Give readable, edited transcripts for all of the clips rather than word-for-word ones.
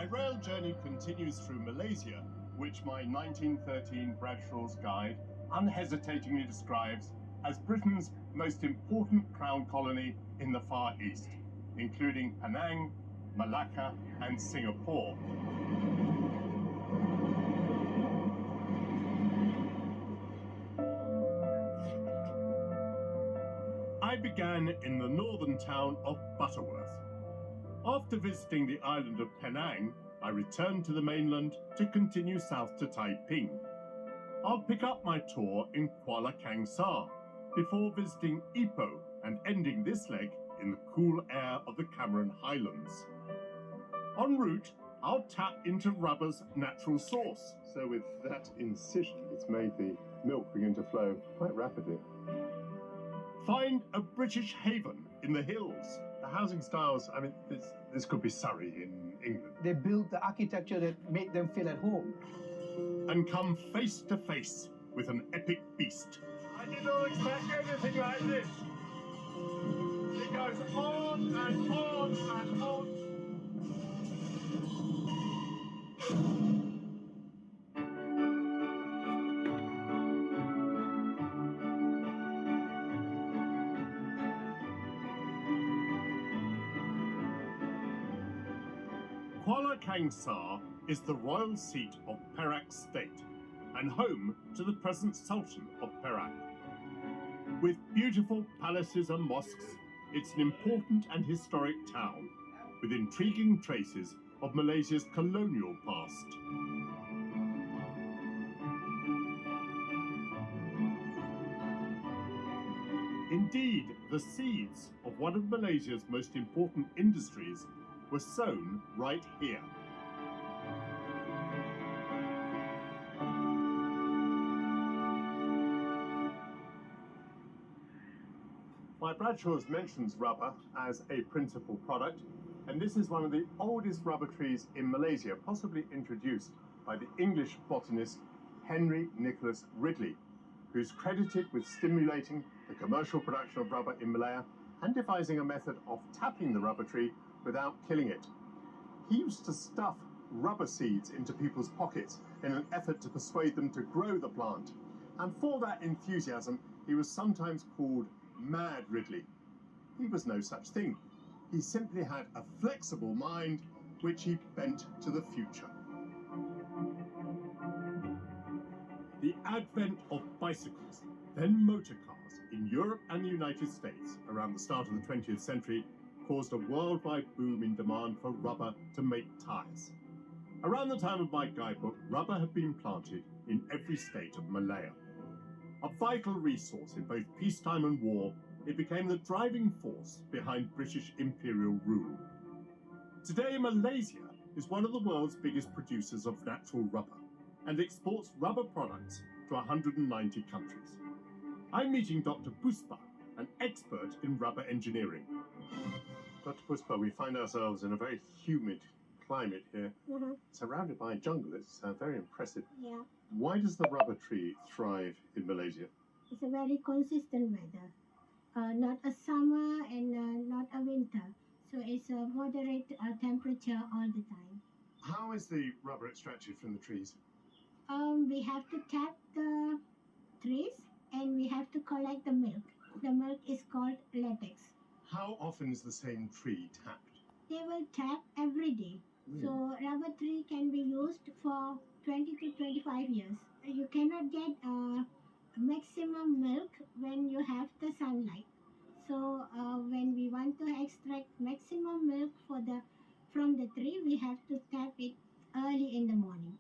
rail journey continues through Malaysia, which my 1913 Bradshaw's Guide unhesitatingly describes as Britain's most important crown colony in the Far East, including Penang, Malacca, and Singapore. I began in the northern town of Butterworth. After visiting the island of Penang, I returned to the mainland to continue south to Taiping. I'll pick up my tour in Kuala Kangsar before visiting Ipoh and ending this leg in the cool air of the Cameron Highlands. En route, I'll tap into rubber's natural source. So with that incision, it's made the milk begin to flow quite rapidly. Find a British haven in the hills. The housing styles, I mean, this could be Surrey in England. They built the architecture that made them feel at home. And come face to face with an epic beast. I did not expect anything like this. It goes on and on and on. Kuala Kangsar is the royal seat of Perak State and home to the present Sultan of Perak. With beautiful palaces and mosques, it's an important and historic town with intriguing traces of Malaysia's colonial past. Indeed, the seeds of one of Malaysia's most important industries were sown right here. My Bradshaw's mentions rubber as a principal product, and this is one of the oldest rubber trees in Malaysia, possibly introduced by the English botanist Henry Nicholas Ridley, who's credited with stimulating the commercial production of rubber in Malaya and devising a method of tapping the rubber tree without killing it. He used to stuff rubber seeds into people's pockets in an effort to persuade them to grow the plant. And for that enthusiasm, he was sometimes called Mad Ridley. He was no such thing. He simply had a flexible mind which he bent to the future. The advent of bicycles, then motor cars, in Europe and the United States around the start of the 20th century caused a worldwide boom in demand for rubber to make tyres. Around the time of my guidebook, rubber had been planted in every state of Malaya. A vital resource in both peacetime and war, it became the driving force behind British imperial rule. Today, Malaysia is one of the world's biggest producers of natural rubber and exports rubber products to 190 countries. I'm meeting Dr. Puspa, an expert in rubber engineering. Dr. Puspa, we find ourselves in a very humid climate here, surrounded by jungle. It's very impressive. Yeah. Why does the rubber tree thrive in Malaysia? It's a very consistent weather. Not a summer and not a winter. So it's a moderate temperature all the time. How is the rubber extracted from the trees? We have to tap the trees and we have to collect the milk. The milk is called latex. How often is the same tree tapped? They will tap every day. So rubber tree can be used for 20 to 25 years. You cannot get maximum milk when you have the sunlight. So when we want to extract maximum milk from the tree, we have to tap it early in the morning.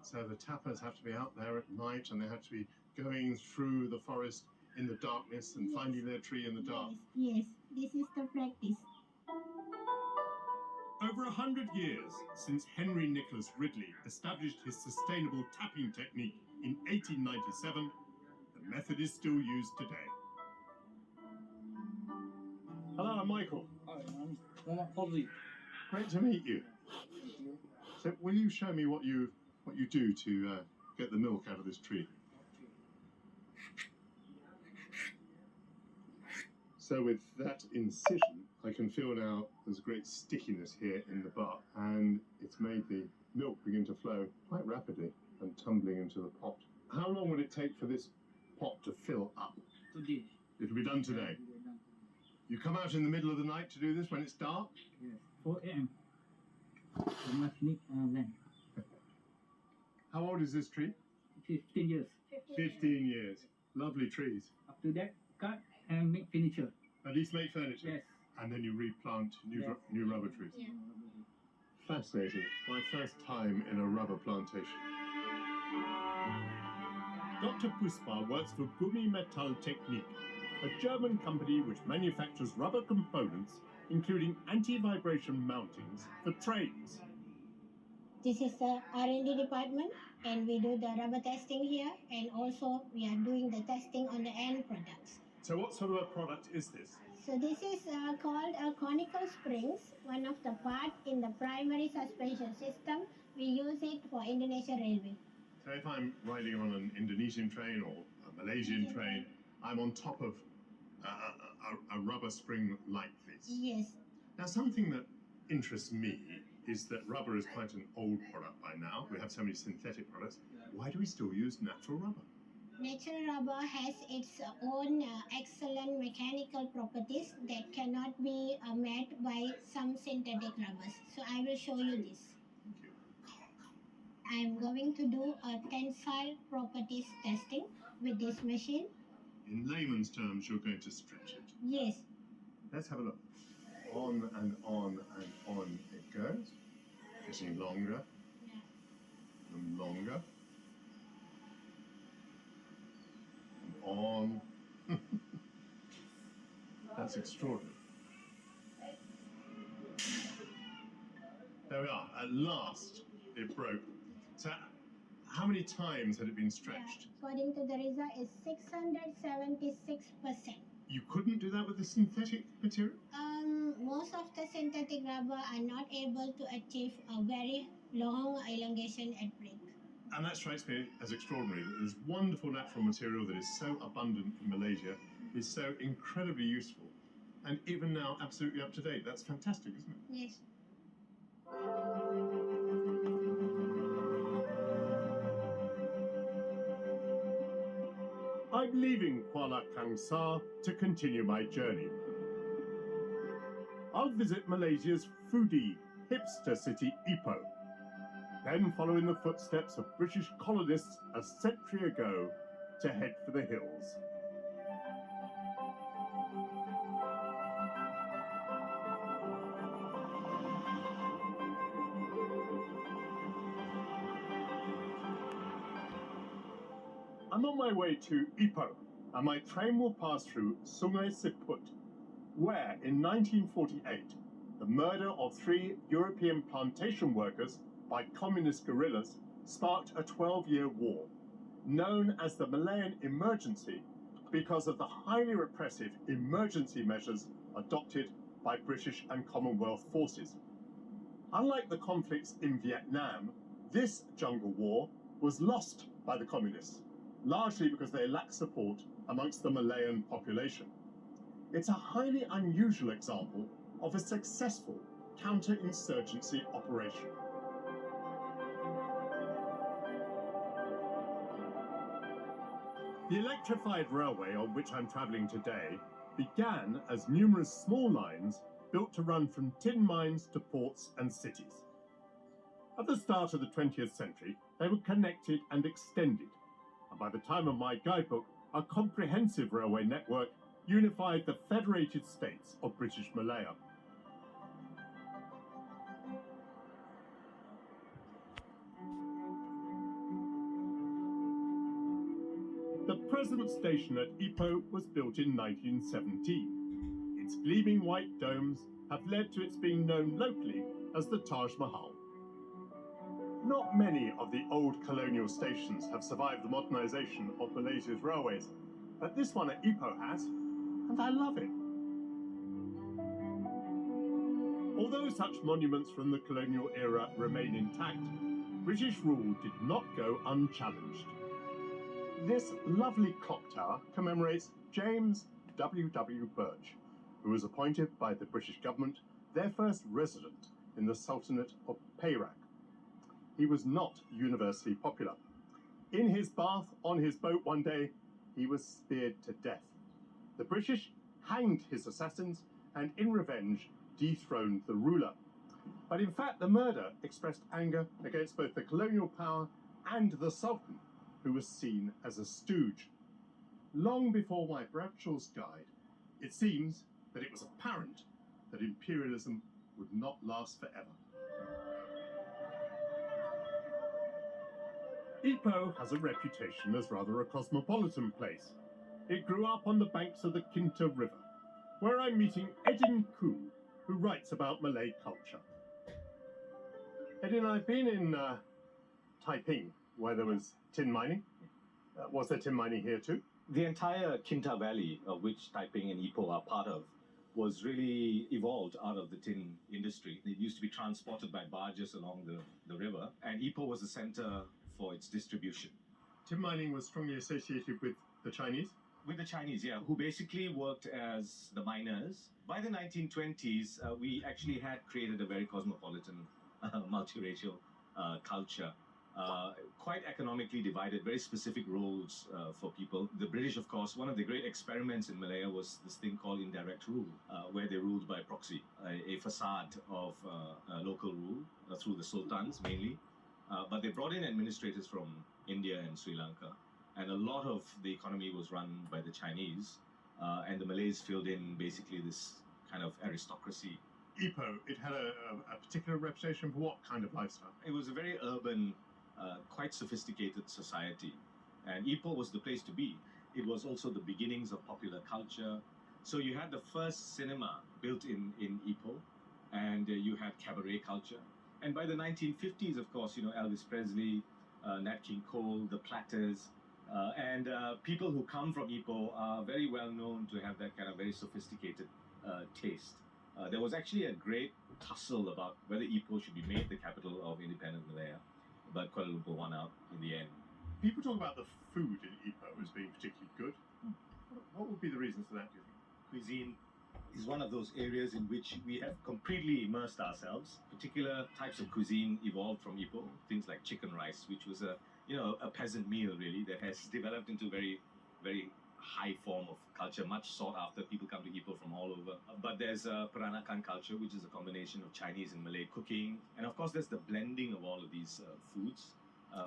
So the tappers have to be out there at night and they have to be going through the forest in the darkness and finding their tree in the dark. Yes, this is the practice. Over 100 years since Henry Nicholas Ridley established his sustainable tapping technique in 1897, the method is still used today. Hello, I'm Michael. Hi, I'm Muhammad Fawzi. Great to meet you. So will you show me what you do to get the milk out of this tree? So with that incision, I can feel now there's a great stickiness here in the bar, and it's made the milk begin to flow quite rapidly and tumbling into the pot. How long will it take for this pot to fill up? Today. It'll be done today. You come out in the middle of the night to do this when it's dark? Yes. 4 a.m. You must need lamp. How old is this tree? 15 years. 15 years. Lovely trees. After that, cut and make furniture. At least make furniture? Yes. And then you replant new rubber trees? Yeah. Fascinating. My first time in a rubber plantation. Dr. Puspa works for Gummi Metall Technik, a German company which manufactures rubber components, including anti-vibration mountings for trains. This is the R&D department, and we do the rubber testing here, and also we are doing the testing on the end products. So what sort of a product is this? So this is called a conical springs, one of the part in the primary suspension system. We use it for Indonesia Railway. So if I'm riding on an Indonesian train or a Malaysian train, I'm on top of a rubber spring like this. Yes. Now, something that interests me is that rubber is quite an old product by now. We have so many synthetic products. Why do we still use natural rubber? Natural rubber has its own excellent mechanical properties that cannot be met by some synthetic rubbers. So I will show you this. Thank you. I am going to do a tensile properties testing with this machine. In layman's terms, you're going to stretch it. Yes. Let's have a look. On and on and on it goes. Getting longer and longer. And on. That's extraordinary. There we are. At last, it broke. So, how many times had it been stretched? According to the result, is 676%. You couldn't do that with the synthetic material? Most of the synthetic rubber are not able to achieve a very long elongation at break. And that strikes me as extraordinary, that this wonderful natural material that is so abundant in Malaysia is so incredibly useful. And even now, absolutely up to date. That's fantastic, isn't it? Yes. I'm leaving Kuala Kangsar to continue my journey. I'll visit Malaysia's foodie, hipster city Ipoh, then follow in the footsteps of British colonists a century ago to head for the hills. I'm on my way to Ipoh, and my train will pass through Sungai Siput, where in 1948 the murder of 3 European plantation workers by communist guerrillas sparked a 12-year war, known as the Malayan Emergency because of the highly repressive emergency measures adopted by British and Commonwealth forces. Unlike the conflicts in Vietnam, this jungle war was lost by the communists, largely because they lacked support amongst the Malayan population. It's a highly unusual example of a successful counter-insurgency operation. The electrified railway on which I'm travelling today began as numerous small lines built to run from tin mines to ports and cities. At the start of the 20th century, they were connected and extended, and by the time of my guidebook, a comprehensive railway network unified the federated states of British Malaya. The present station at Ipoh was built in 1917. Its gleaming white domes have led to its being known locally as the Taj Mahal. Not many of the old colonial stations have survived the modernisation of Malaysia's railways, but this one at Ipoh has, and I love it. Although such monuments from the colonial era remain intact, British rule did not go unchallenged. This lovely clock tower commemorates James W. Birch, who was appointed by the British government their first resident in the Sultanate of Perak. He was not universally popular. In his bath on his boat one day, he was speared to death. The British hanged his assassins and, in revenge, dethroned the ruler. But in fact, the murder expressed anger against both the colonial power and the Sultan, who was seen as a stooge. Long before my Bradshaw's Guide, it seems that it was apparent that imperialism would not last forever. Ipoh has a reputation as rather a cosmopolitan place. It grew up on the banks of the Kinta River, where I'm meeting Edin Koo, who writes about Malay culture. Edin, I've been in Taiping, where there was tin mining. Was there tin mining here too? The entire Kinta Valley, of which Taiping and Ipoh are part of, was really evolved out of the tin industry. It used to be transported by barges along the river, and Ipoh was the center for its distribution. Tin mining was strongly associated with the Chinese? With the Chinese, yeah, who basically worked as the miners. By the 1920s, we actually had created a very cosmopolitan, multiracial culture. Quite economically divided, very specific roles for people. The British, of course, one of the great experiments in Malaya was this thing called indirect rule, where they ruled by proxy, a facade of local rule through the sultans mainly. But they brought in administrators from India and Sri Lanka, and a lot of the economy was run by the Chinese, and the Malays filled in basically this kind of aristocracy. Ipoh, it had a particular reputation for what kind of lifestyle? It was a very urban, quite sophisticated society, and Ipoh was the place to be. It was also the beginnings of popular culture. So you had the first cinema built in Ipoh, and you had cabaret culture. And by the 1950s, of course, Elvis Presley, Nat King Cole, the Platters, and people who come from Ipoh are very well known to have that kind of very sophisticated taste. There was actually a great tussle about whether Ipoh should be made the capital of independent Malaya, but Kuala Lumpur won out in the end. People talk about the food in Ipoh as being particularly good. What would be the reasons for that, do you think? Cuisine is one of those areas in which we have completely immersed ourselves. Particular types of cuisine evolved from Ipoh, things like chicken rice, which was a peasant meal really that has developed into very, very high form of culture, much sought after. People come to Ipoh from all over. But there's Peranakan culture, which is a combination of Chinese and Malay cooking. And of course, there's the blending of all of these foods,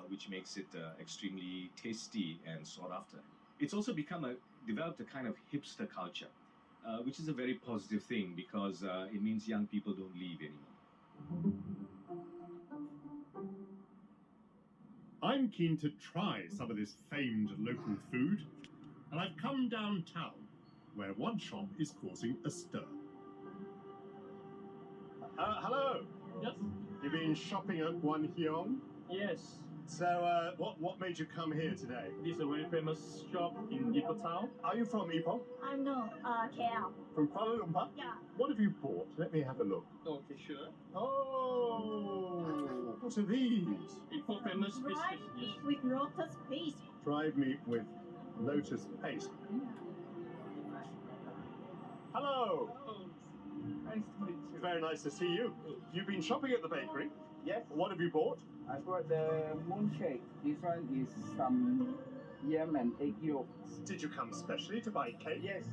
which makes it extremely tasty and sought after. It's also developed a kind of hipster culture, which is a very positive thing because it means young people don't leave anymore. I'm keen to try some of this famed local food, and I've come downtown, where one shop is causing a stir. Hello. Yes. You've been shopping at Guan Hyong? Yes. So, what made you come here today? This is a very famous shop in Ipoh town. Are you from Ipoh? No, KL. From Kuala Lumpur? Yeah. What have you bought? Let me have a look. Okay, sure. Oh, what are these? Ipoh famous biscuits. Yes. With lotus paste. Dried meat with lotus paste. Hello. Oh, nice to meet you. Very nice to see you. You've been shopping at the bakery. Yes, What have you bought? I brought the mooncake. This one is some yam and egg yolk. Did you come specially to buy cake? Yes,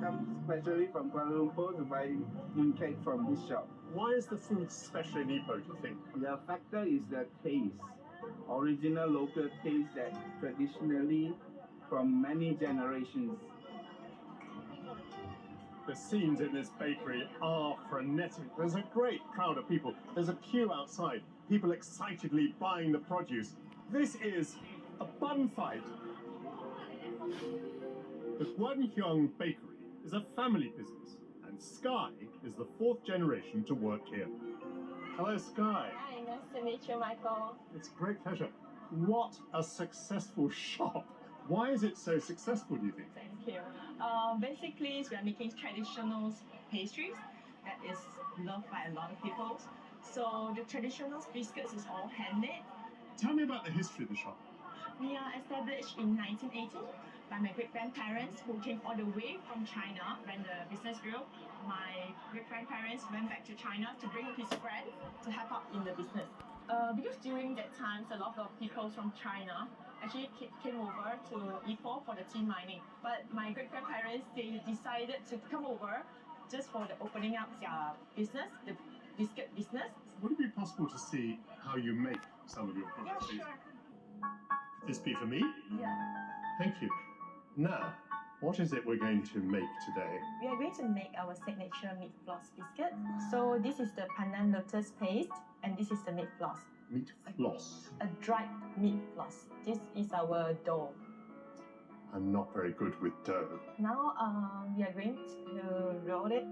come specially from Kuala Lumpur to buy mooncake from this shop. Why is the food special in Ipoh, do you think? The factor is the taste. Original local taste that traditionally from many generations. The scenes in this bakery are frenetic. There's a great crowd of people. There's a queue outside. People excitedly buying the produce. This is a bun fight. The Guan Hyong Bakery is a family business, and Sky is the fourth generation to work here. Hello, Sky. Hi, nice to meet you, Michael. It's a great pleasure. What a successful shop. Why is it so successful, do you think? Thank you. Basically, we are making traditional pastries that is loved by a lot of people. So the traditional biscuits is all handmade. Tell me about the history of the shop. We are established in 1980 by my great-grandparents who came all the way from China when the business grew. My great-grandparents went back to China to bring his friend to help out in the business. Because during that time, a lot of people from China actually came over to Ipoh for the tin mining. But my great-grandparents, they decided to come over just for the opening up their business, the biscuit business. Would it be possible to see how you make some of your Yeah, products? sure. Could this be for me? Yeah. Thank you. Now, what is it we're going to make today? We are going to make our signature meat floss biscuit. So this is the pandan lotus paste and this is the meat floss. Meat floss. A dried meat floss. This is our dough. I'm not very good with dough. Now we are going to roll it.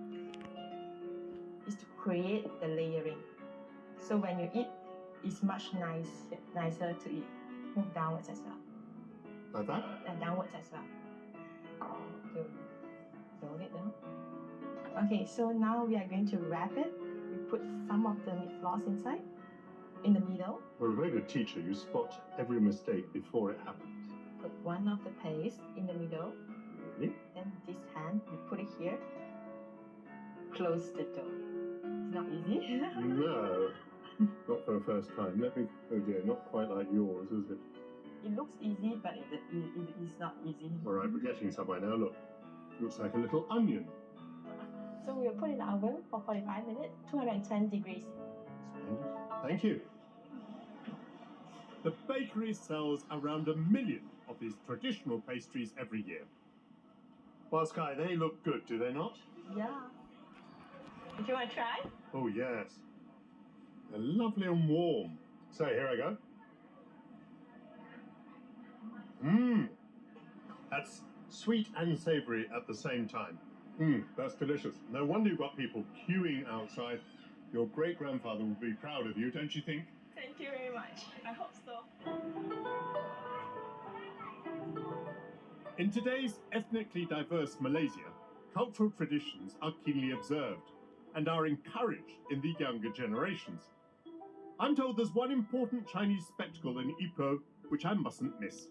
Is to create the layering. So when you eat, it's much nicer to eat. Move downwards as well. Like that? And downwards as well. So roll it down. Okay, so now we are going to wrap it. We put some of the meat floss inside, in the middle. Well, a very good teacher. You spot every mistake before it happens. Put one of the paste in the middle. Really? Then this hand, we put it here. Close the door. It's not easy. No, not for the first time. Oh dear, not quite like yours, is it? It looks easy, but it is not easy. All right, we're getting somewhere now. Look, looks like a little onion. So we'll put it in the oven for 45 minutes, 210 degrees. Splendid. Thank you. The bakery sells around 1 million of these traditional pastries every year. Well, Sky, they look good, do they not? Yeah. Do you want to try? Oh, yes. They're lovely and warm. So, here I go. Mmm. That's sweet and savoury at the same time. Mmm, that's delicious. No wonder you've got people queuing outside. Your great-grandfather will be proud of you, don't you think? Thank you very much. I hope so. In today's ethnically diverse Malaysia, cultural traditions are keenly observed and are encouraged in the younger generations. I'm told there's one important Chinese spectacle in Ipoh which I mustn't miss.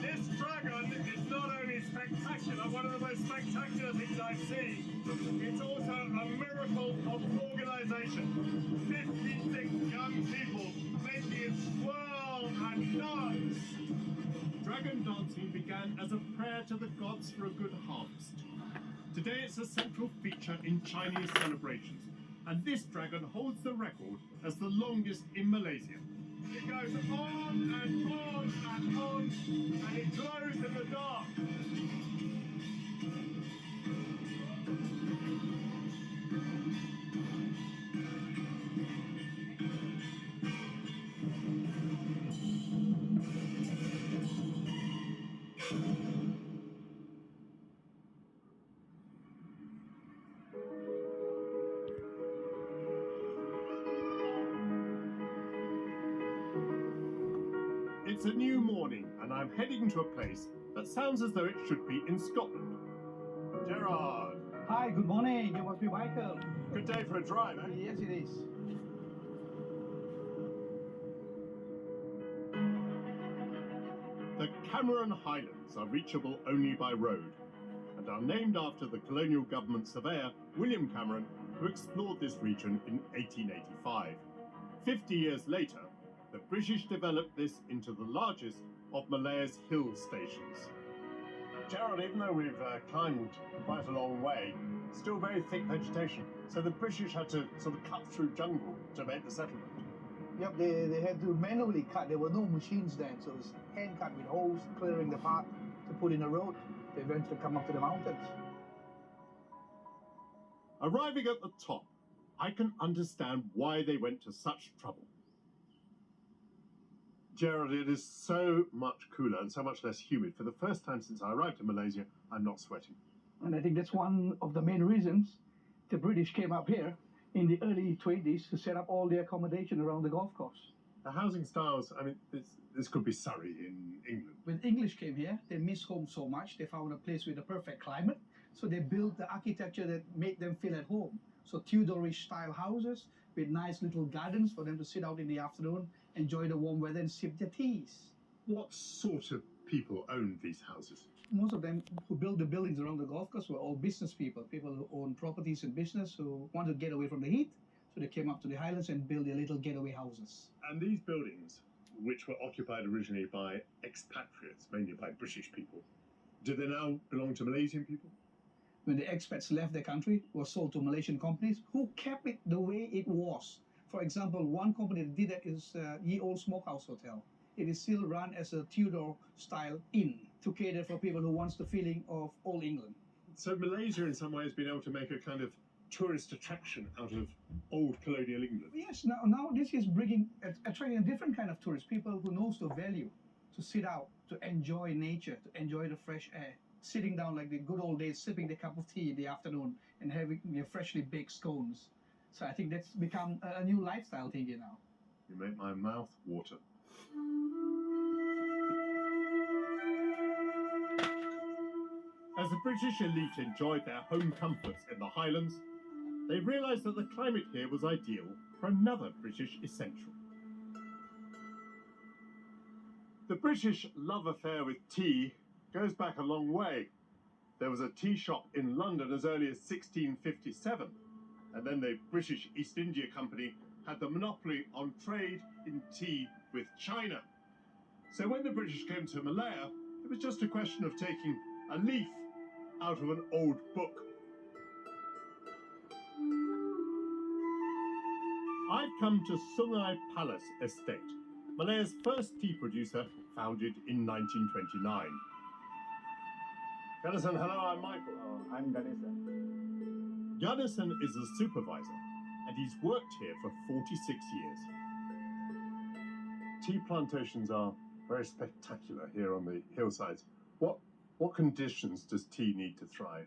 This dragon is not only spectacular, one of the most spectacular things I've seen, it's also a miracle of organisation. 56 young people making it swirl and dance. Dragon dancing began as a prayer to the gods for a good harvest. Today it's a central feature in Chinese celebrations, and this dragon holds the record as the longest in Malaysia. It goes on and on and on, and it glows in the dark. It's a new morning, and I'm heading to a place that sounds as though it should be in Scotland. Gerard, Hi, good morning. You must be Michael. good day for a drive, eh? Yes, it is. The Cameron Highlands are reachable only by road, and are named after the colonial government surveyor William Cameron, who explored this region in 1885. 50 years later, the British developed this into the largest of Malaya's hill stations. Gerald, even though we've climbed quite a long way, still very thick vegetation, so the British had to sort of cut through jungle to make the settlement. Yep, they had to manually cut. There were no machines then, so it was hand cut with holes, clearing the path to put in a road to eventually come up to the mountains. Arriving at the top, I can understand why they went to such trouble. Gerald, it is so much cooler and so much less humid. For the first time since I arrived in Malaysia, I'm not sweating. And I think that's one of the main reasons the British came up here in the early 20s to set up all the accommodation around the golf course. The housing styles, I mean, this could be Surrey in England. When English came here, they missed home so much, they found a place with a perfect climate. So they built the architecture that made them feel at home. So Tudorish style houses with nice little gardens for them to sit out in the afternoon, enjoy the warm weather and sip their teas. What sort of people owned these houses? Most of them who built the buildings around the golf course were all business people, people who own properties and business who wanted to get away from the heat. So they came up to the Highlands and built their little getaway houses. And these buildings, which were occupied originally by expatriates, mainly by British people, do they now belong to Malaysian people? When the expats left the country, it was sold to Malaysian companies who kept it the way it was. For example, one company that did that is Ye Old Smokehouse Hotel. It is still run as a Tudor-style inn to cater for people who wants the feeling of old England. So Malaysia, in some ways, has been able to make a kind of tourist attraction out of old colonial England. Yes, now this is attracting a different kind of tourist, people who knows the value to sit out, to enjoy nature, to enjoy the fresh air, sitting down like the good old days, sipping the cup of tea in the afternoon and having freshly baked scones. So I think that's become a new lifestyle thing here now. You make my mouth water. As the British elite enjoyed their home comforts in the Highlands, they realised that the climate here was ideal for another British essential. The British love affair with tea goes back a long way. There was a tea shop in London as early as 1657, and then the British East India Company had the monopoly on trade in tea with China. So when the British came to Malaya, it was just a question of taking a leaf out of an old book. I've come to Sungai Palace Estate, Malaya's first tea producer, founded in 1929. Ganesan, hello, I'm Michael. I'm Ganesan. Ganesan is a supervisor, and he's worked here for 46 years. Tea plantations are very spectacular here on the hillsides. What conditions does tea need to thrive?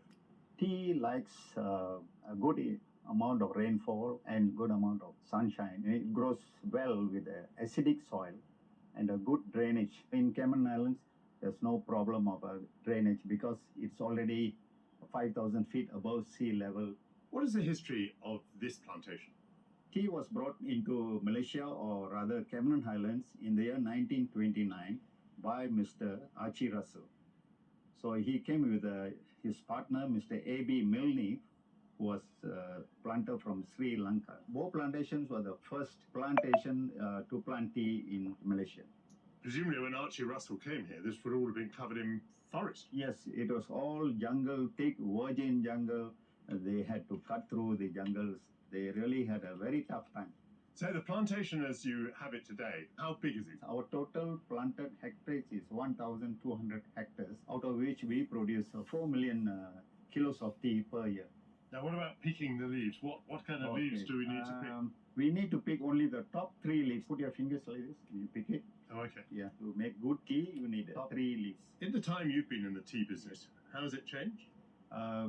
Tea likes a good amount of rainfall and good amount of sunshine. It grows well with acidic soil and a good drainage. In Cameron Islands, there's no problem of drainage because it's already 5,000 feet above sea level. What is the history of this plantation? Tea was brought into Malaysia, or rather Cameron Highlands, in the year 1929 by Mr. Archie Russell. So he came with his partner, Mr. A.B. Milne, who was a planter from Sri Lanka. Both plantations were the first plantation to plant tea in Malaysia. Presumably when Archie Russell came here, this would all have been covered in forest. Yes, it was all jungle, thick virgin jungle. They had to cut through the jungles. They really had a very tough time. So the plantation as you have it today, how big is it? Our total planted hectares is 1,200 hectares, out of which we produce 4 million kilos of tea per year. Now what about picking the leaves? What kind of leaves do we need to pick? We need to pick only the top 3 leaves. Put your fingers like this, you pick it. Oh, okay. Yeah, to make good tea, you need the top 3 leaves. In the time you've been in the tea business, how has it changed?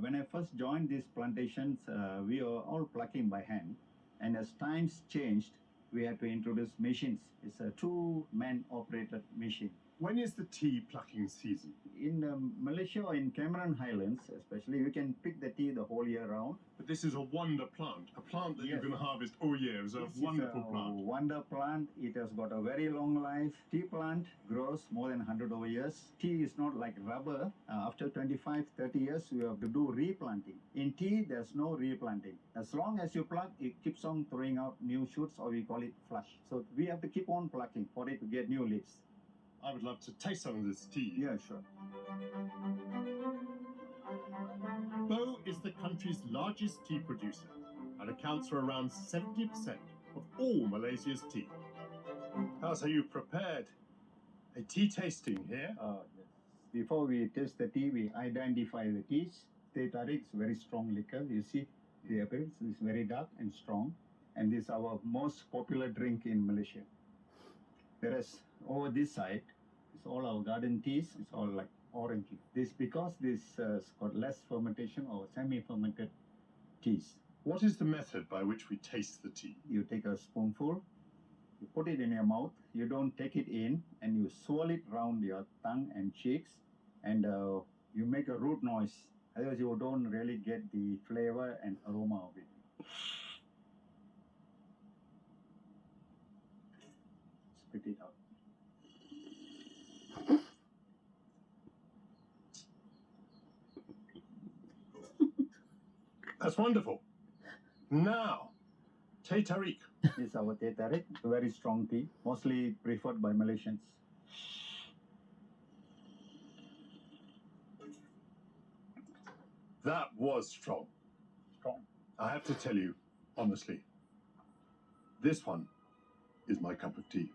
When I first joined these plantations, we were all plucking by hand. And as times changed, we had to introduce machines. It's a 2-man operated machine. When is the tea plucking season? In Malaysia or in Cameron Highlands especially, you can pick the tea the whole year round. But this is a wonder plant, a plant that you can harvest all year. It's a wonderful plant. Wonder plant. It has got a very long life. Tea plant grows more than 100 over years. Tea is not like rubber. After 25, 30 years, you have to do replanting. In tea, there's no replanting. As long as you pluck, it keeps on throwing out new shoots, or we call it flush. So we have to keep on plucking for it to get new leaves. I would love to taste some of this tea. Yeah, sure. Ipoh is the country's largest tea producer and accounts for around 70% of all Malaysia's tea. How are you prepared? A tea tasting here? Yes. Before we taste the tea, we identify the teas. Teh tarik is very strong liquor. You see, the appearance is very dark and strong. And this is our most popular drink in Malaysia. Whereas over this side, it's all our garden teas. It's all like orange. This because this has got less fermentation or semi-fermented teas. What is the method by which we taste the tea? You take a spoonful You put it in your mouth, you don't take it in, and you swirl it around your tongue and cheeks, and you make a rude noise. Otherwise, you don't really get the flavor and aroma of it. Spit it out. That's wonderful. Now, teh tarik. This is our teh tarik, a very strong tea, mostly preferred by Malaysians. That was strong. Strong. I have to tell you, honestly, this one is my cup of tea,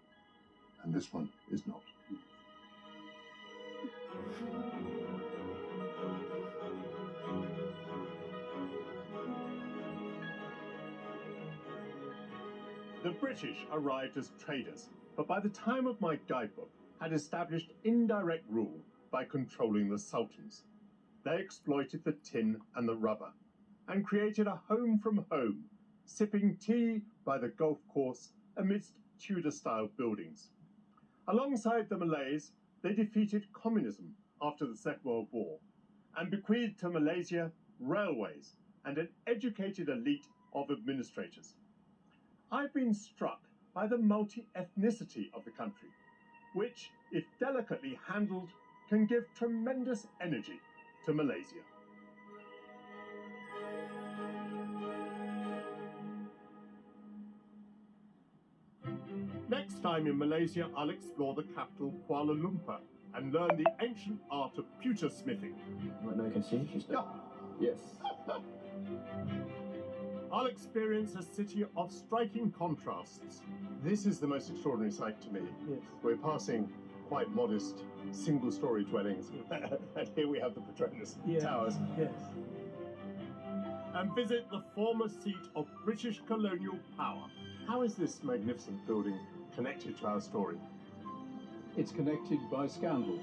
and this one is not. The British arrived as traders, but by the time of my guidebook, had established indirect rule by controlling the sultans. They exploited the tin and the rubber, and created a home from home, sipping tea by the golf course amidst Tudor-style buildings. Alongside the Malays, they defeated communism after the Second World War, and bequeathed to Malaysia railways and an educated elite of administrators. I've been struck by the multi-ethnicity of the country, which, if delicately handled, can give tremendous energy to Malaysia. Next time in Malaysia, I'll explore the capital, Kuala Lumpur, and learn the ancient art of pewter smithing. Right now you can see she's Yeah. Yes. I'll experience a city of striking contrasts. This is the most extraordinary sight to me. Yes. We're passing quite modest single-story dwellings, and here we have the Petronas Towers, Yes. and visit the former seat of British colonial power. How is this magnificent building connected to our story? It's connected by scandal.